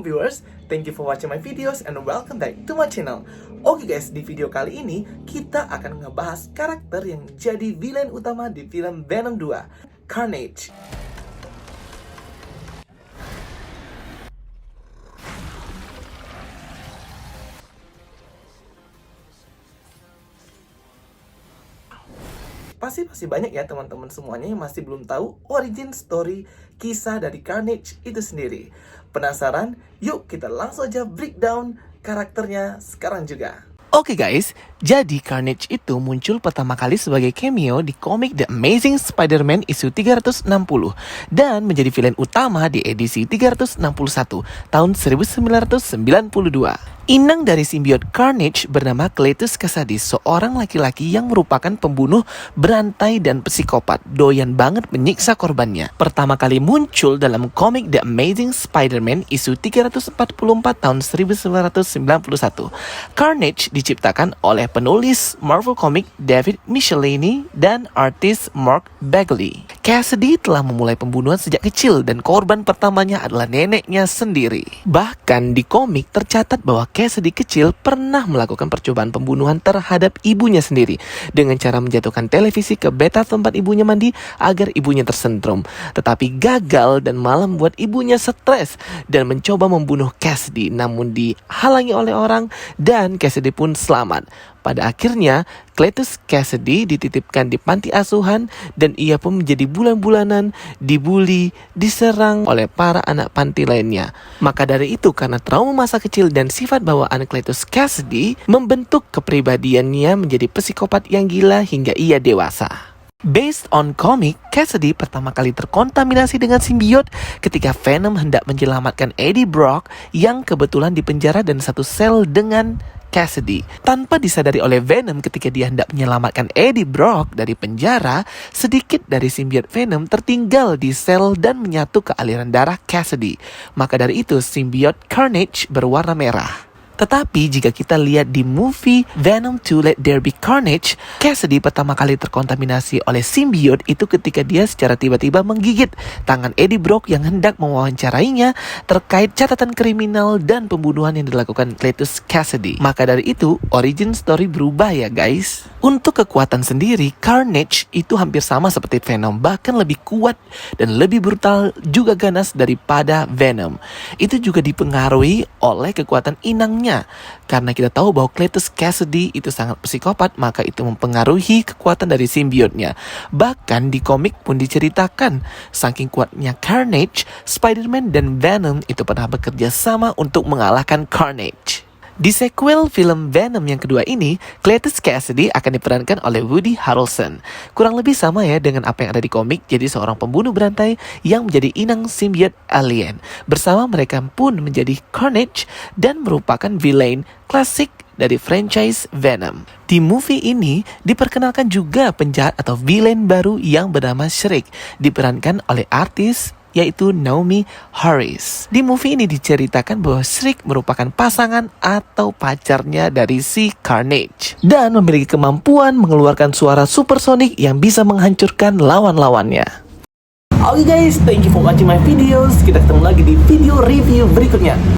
viewers, thank you for watching my videos and welcome back to my channel. Oke guys, di video kali ini kita akan ngebahas karakter yang jadi villain utama di film Venom 2, Carnage. Pasti banyak ya teman-teman semuanya yang masih belum tahu origin story kisah dari Carnage itu sendiri. Penasaran? Yuk kita langsung aja breakdown karakternya sekarang juga. Oke guys, jadi Carnage itu muncul pertama kali sebagai cameo di komik The Amazing Spider-Man issue 360 dan menjadi villain utama di edisi 361 tahun 1992. Inang dari simbiot Carnage bernama Cletus Kasady, seorang laki-laki yang merupakan pembunuh berantai dan psikopat, doyan banget menyiksa korbannya. Pertama kali muncul dalam komik The Amazing Spider-Man issue 344 tahun 1991. Carnage diciptakan oleh penulis Marvel Comics David Michelinie dan artis Mark Bagley. Kasady telah memulai pembunuhan sejak kecil dan korban pertamanya adalah neneknya sendiri. Bahkan di komik tercatat bahwa Kasady kecil pernah melakukan percobaan pembunuhan terhadap ibunya sendiri dengan cara menjatuhkan televisi ke bathtub tempat ibunya mandi agar ibunya tersentrum. Tetapi gagal dan malah membuat ibunya stres dan mencoba membunuh Kasady, namun dihalangi oleh orang dan Kasady pun selamat. Pada akhirnya, Cletus Kasady dititipkan di panti asuhan dan ia pun menjadi bulan-bulanan dibully, diserang oleh para anak panti lainnya. Maka dari itu, karena trauma masa kecil dan sifat bawaan Cletus Kasady, membentuk kepribadiannya menjadi psikopat yang gila hingga ia dewasa. Based on comic, Kasady pertama kali terkontaminasi dengan simbiot ketika Venom hendak menyelamatkan Eddie Brock yang kebetulan dipenjara dan satu sel dengan Kasady. Tanpa disadari oleh Venom ketika dia hendak menyelamatkan Eddie Brock dari penjara, sedikit dari simbiot Venom tertinggal di sel dan menyatu ke aliran darah Kasady. Maka dari itu simbiot Carnage berwarna merah. Tetapi jika kita lihat di movie Venom 2 Let There Be Carnage, Kasady pertama kali terkontaminasi oleh simbiot itu ketika dia secara tiba-tiba menggigit tangan Eddie Brock yang hendak mewawancarainya terkait catatan kriminal dan pembunuhan yang dilakukan Cletus Kasady. Maka dari itu, origin story berubah ya guys. Untuk kekuatan sendiri, Carnage itu hampir sama seperti Venom, bahkan lebih kuat dan lebih brutal juga ganas daripada Venom. Itu juga dipengaruhi oleh kekuatan inangnya. Karena kita tahu bahwa Cletus Kasady itu sangat psikopat, maka itu mempengaruhi kekuatan dari simbiotnya. Bahkan di komik pun diceritakan, saking kuatnya Carnage, Spider-Man dan Venom itu pernah bekerja sama untuk mengalahkan Carnage. Di sequel film Venom yang kedua ini, Cletus Kasady akan diperankan oleh Woody Harrelson. Kurang lebih sama ya dengan apa yang ada di komik, jadi seorang pembunuh berantai yang menjadi inang simbiot alien. Bersama mereka pun menjadi Carnage dan merupakan villain klasik dari franchise Venom. Di movie ini diperkenalkan juga penjahat atau villain baru yang bernama Shriek, diperankan oleh artis yaitu Naomie Harris. Di movie ini diceritakan bahwa Shriek merupakan pasangan atau pacarnya dari si Carnage dan memiliki kemampuan mengeluarkan suara supersonik yang bisa menghancurkan lawan-lawannya. Oke guys, thank you for watching my videos. Kita ketemu lagi di video review berikutnya.